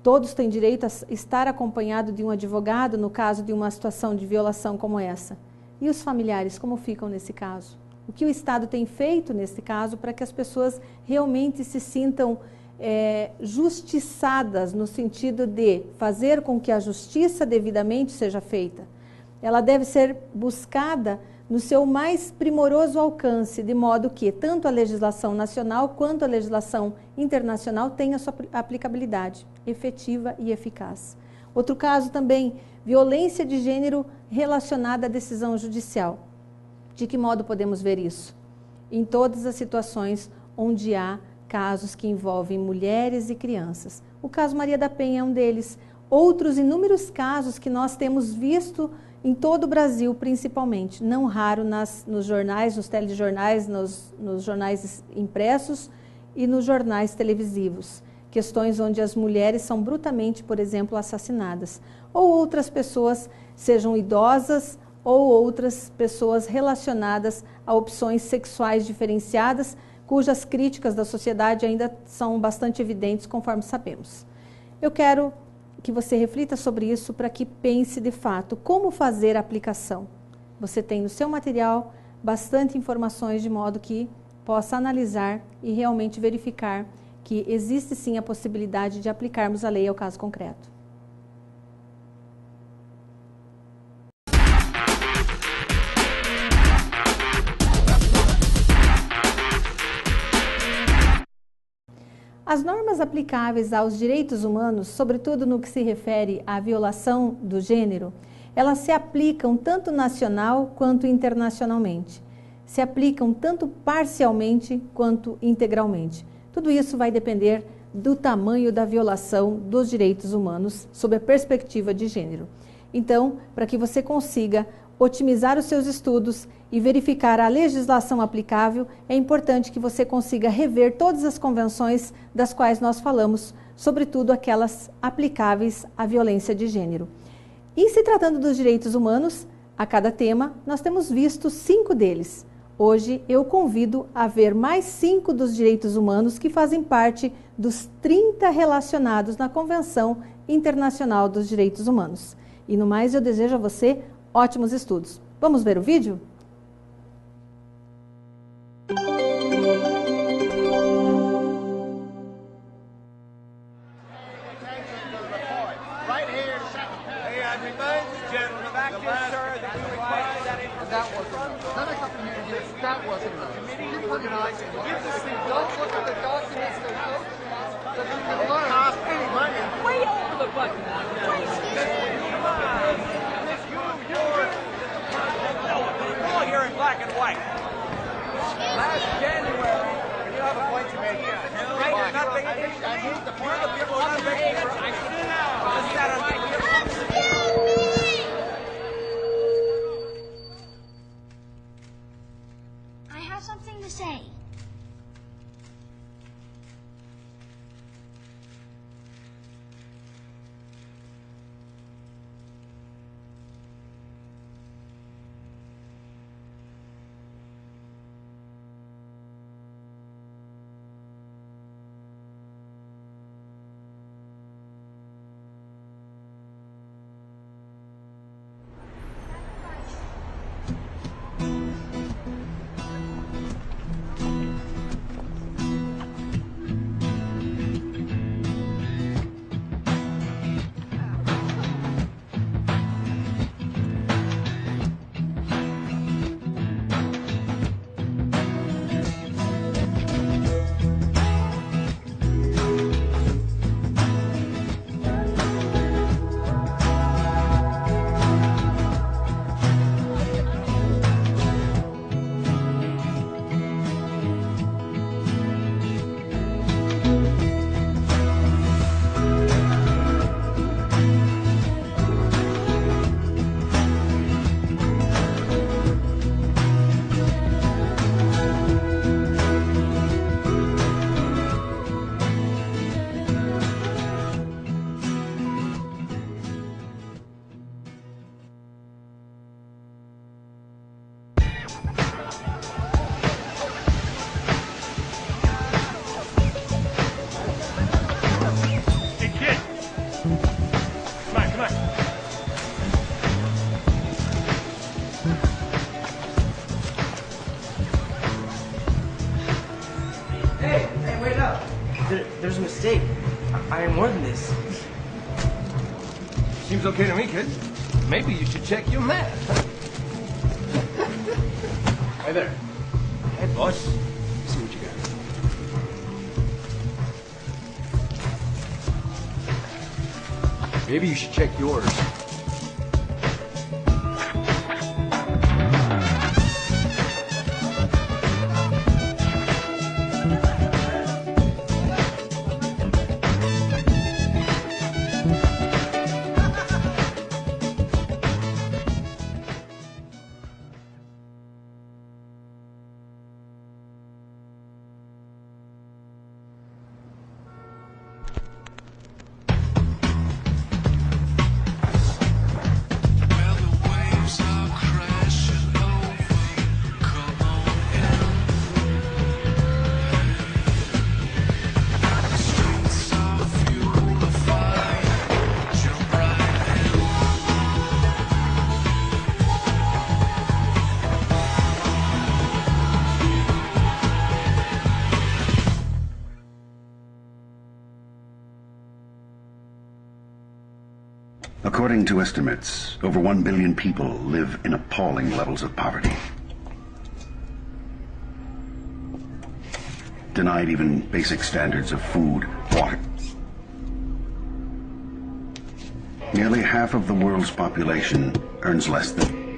todos têm direito a estar acompanhado de um advogado no caso de uma situação de violação como essa. E os familiares, como ficam nesse caso? O que o Estado tem feito nesse caso para que as pessoas realmente se sintam justiçadas, no sentido de fazer com que a justiça devidamente seja feita? Ela deve ser buscada no seu mais primoroso alcance, de modo que tanto a legislação nacional quanto a legislação internacional tenha sua aplicabilidade efetiva e eficaz. Outro caso também, violência de gênero relacionada à decisão judicial. De que modo podemos ver isso? Em todas as situações onde há casos que envolvem mulheres e crianças. O caso Maria da Penha é um deles. Outros inúmeros casos que nós temos visto em todo o Brasil, principalmente, não raro nos jornais, nos telejornais, nos jornais impressos e nos jornais televisivos. Questões onde as mulheres são brutalmente, por exemplo, assassinadas. Ou outras pessoas, sejam idosas ou outras pessoas relacionadas a opções sexuais diferenciadas, cujas críticas da sociedade ainda são bastante evidentes, conforme sabemos. Eu quero que você reflita sobre isso para que pense de fato como fazer a aplicação. Você tem no seu material bastante informações de modo que possa analisar e realmente verificar que existe sim a possibilidade de aplicarmos a lei ao caso concreto. As normas aplicáveis aos direitos humanos, sobretudo no que se refere à violação do gênero, elas se aplicam tanto nacional quanto internacionalmente. Se aplicam tanto parcialmente quanto integralmente. Tudo isso vai depender do tamanho da violação dos direitos humanos sob a perspectiva de gênero. Então, para que você consiga otimizar os seus estudos e verificar a legislação aplicável, é importante que você consiga rever todas as convenções das quais nós falamos, sobretudo aquelas aplicáveis à violência de gênero. E se tratando dos direitos humanos, a cada tema, nós temos visto 5 deles. Hoje eu convido a ver mais 5 dos direitos humanos que fazem parte dos 30 relacionados na Convenção Internacional dos Direitos Humanos. E no mais, eu desejo a você ótimos estudos. Vamos ver o vídeo? I have something to say. There's a mistake. I am more than this. Seems okay to me, kid. Maybe you should check your math. Hey there. Hey, boss. See what you got. Maybe you should check yours. According to estimates, over 1 billion people live in appalling levels of poverty. Denied even basic standards of food, water. Nearly half of the world's population earns less than